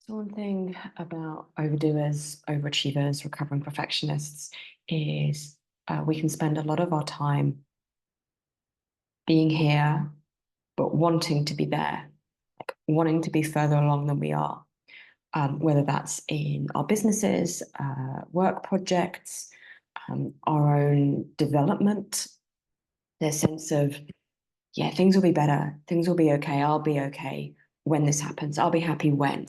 So one thing about overdoers, overachievers, recovering perfectionists is we can spend a lot of our time being here, but wanting to be there, like wanting to be further along than we are, whether that's in our businesses, work projects, our own development, their sense of, yeah, things will be better, things will be okay, I'll be okay when this happens, I'll be happy when.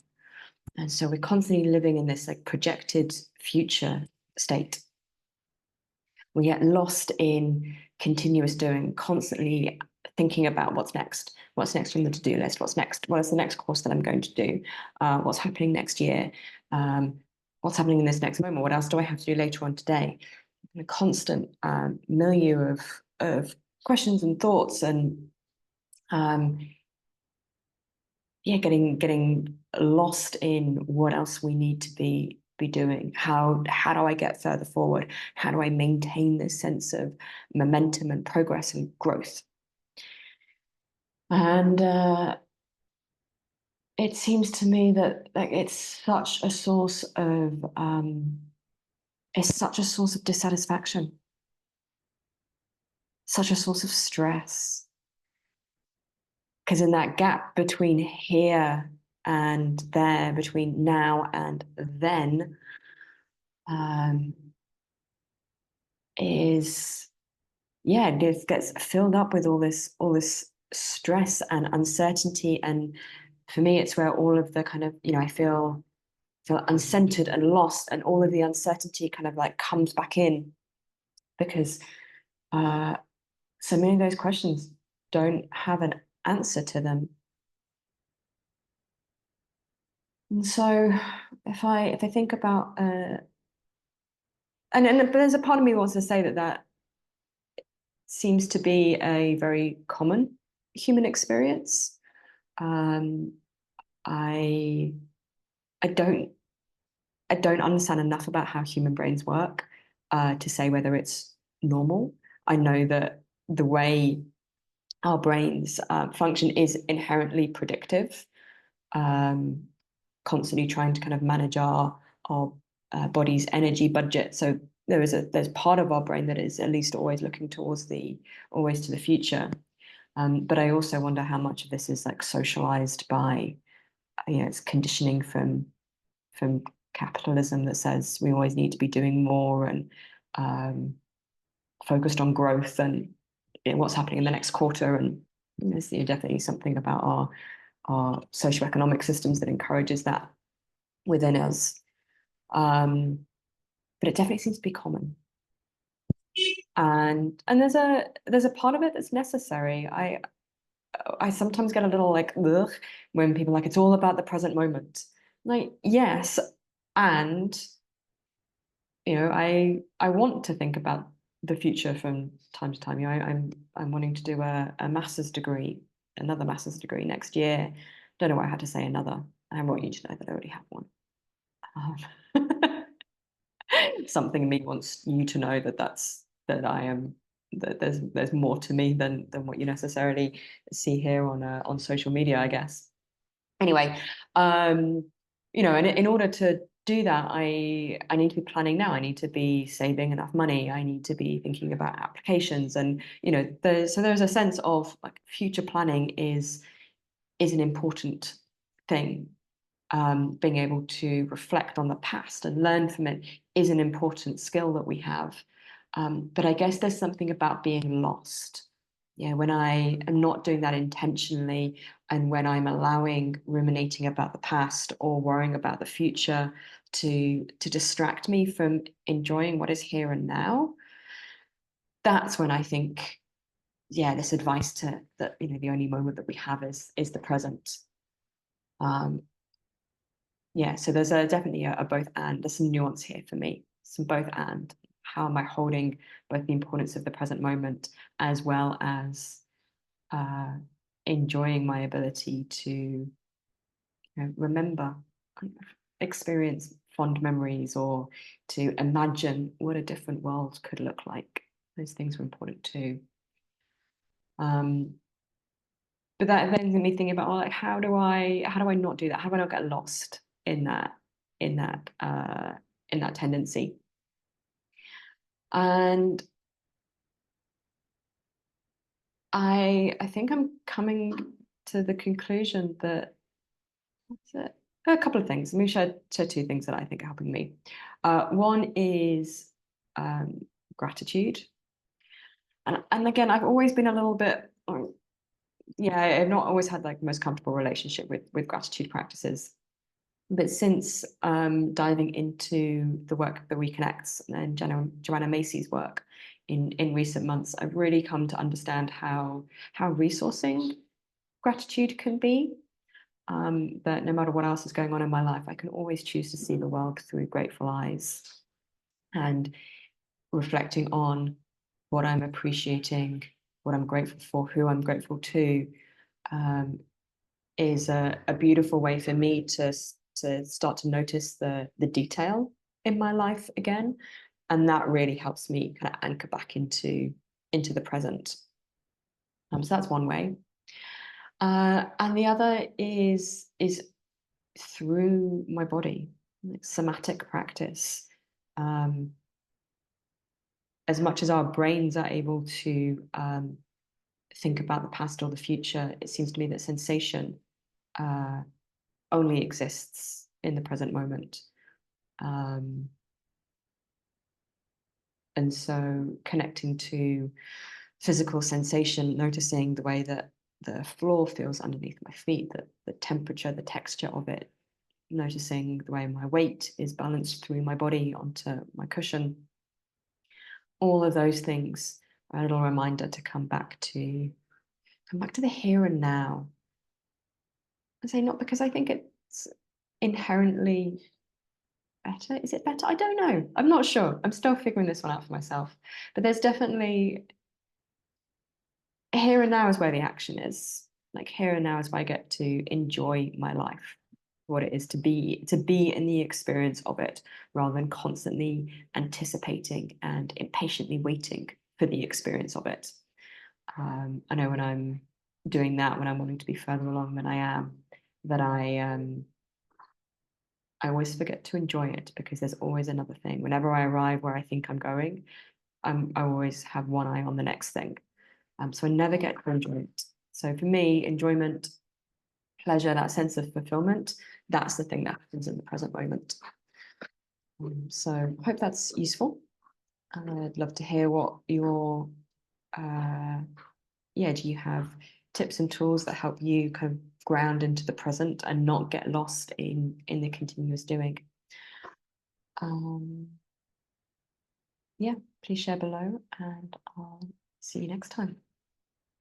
And so we're constantly living in this like projected future state. We get lost in continuous doing, constantly thinking about what's next on the to-do list, what's next, what is the next course that I'm going to do, what's happening next year, what's happening in this next moment, what else do I have to do later on today? A constant milieu of questions and thoughts and um, yeah, getting lost in what else we need to be doing. How do I get further forward? How do I maintain this sense of momentum and progress and growth? And it seems to me that like it's such a source of dissatisfaction, such a source of stress. Because in that gap between here and there, between now and then, um, is yeah, it gets filled up with all this stress and uncertainty. And for me, it's where all of the kind of, I feel uncentered and lost, and all of the uncertainty kind of like comes back in because so many of those questions don't have an answer to them. And so if I think about and but there's a part of me who wants to say that that seems to be a very common human experience. Um, I I don't I don't understand enough about how human brains work to say whether it's normal. I know that the way our brains function is inherently predictive, um, constantly trying to kind of manage our body's energy budget. So there's part of our brain that is at least always looking towards always to the future. But I also wonder how much of this is like socialized by, it's conditioning from capitalism that says we always need to be doing more and um, focused on growth and what's happening in the next quarter. And there's definitely something about our socioeconomic systems that encourages that within us. But it definitely seems to be common. And there's a part of it that's necessary. I sometimes get a little like ugh when people are like it's all about the present moment. Like yes, and I want to think about the future from time to time. I'm wanting to do a master's degree, another master's degree next year. Don't know why I had to say another. I want you to know that I already have one. Something in me wants you to know that I am that there's more to me than what you necessarily see here on social media, I guess. Anyway, and in order to do that, I need to be planning now. I need to be saving enough money. I need to be thinking about applications, and there's a sense of like future planning is an important thing. Being able to reflect on the past and learn from it is an important skill that we have. But I guess there's something about being lost. Yeah, when I am not doing that intentionally, and when I'm allowing ruminating about the past or worrying about the future to distract me from enjoying what is here and now, that's when I think, yeah, this advice to that, the only moment that we have is the present. Um, yeah, so there's definitely a both and. There's some nuance here for me, some both and. How am I holding both the importance of the present moment as well as uh, enjoying my ability to remember, experience fond memories, or to imagine what a different world could look like. Those things are important too. But that then made me thinking about, well, like how do I not do that? How do I not get lost in that in that in that tendency. And I think I'm coming to the conclusion that that's it. A couple of things. Let me share two things that I think are helping me. One is gratitude. And again, I've always been a little bit, yeah, I've not always had like the most comfortable relationship with gratitude practices. But since diving into the work of the Reconnects and Joanna Macy's work in recent months, I've really come to understand how resourcing gratitude can be. That no matter what else is going on in my life, I can always choose to see the world through grateful eyes and reflecting on what I'm appreciating, what I'm grateful for, who I'm grateful to, um, is a beautiful way for me to start to notice the detail in my life again. And that really helps me kind of anchor back into the present. So that's one way. And the other is through my body, like somatic practice. As much as our brains are able to think about the past or the future, it seems to me that sensation uh, only exists in the present moment. Um, and so connecting to physical sensation, noticing the way that the floor feels underneath my feet, the temperature, the texture of it, noticing the way my weight is balanced through my body onto my cushion. All of those things are a little reminder to come back to the here and now. I say not because I think it's inherently better. Is it better? I don't know. I'm not sure. I'm still figuring this one out for myself. But there's definitely here and now is where the action is. Like here and now is where I get to enjoy my life, what it is to be in the experience of it, rather than constantly anticipating and impatiently waiting for the experience of it. I know when I'm doing that, when I'm wanting to be further along than I am, that I always forget to enjoy it because there's always another thing. Whenever I arrive where I think I'm going, I always have one eye on the next thing. So I never get to enjoy it. So for me, enjoyment, pleasure, that sense of fulfillment, that's the thing that happens in the present moment. So I hope that's useful. I'd love to hear what your do you have tips and tools that help you kind of ground into the present and not get lost in the continuous doing? Yeah, please share below and I'll see you next time.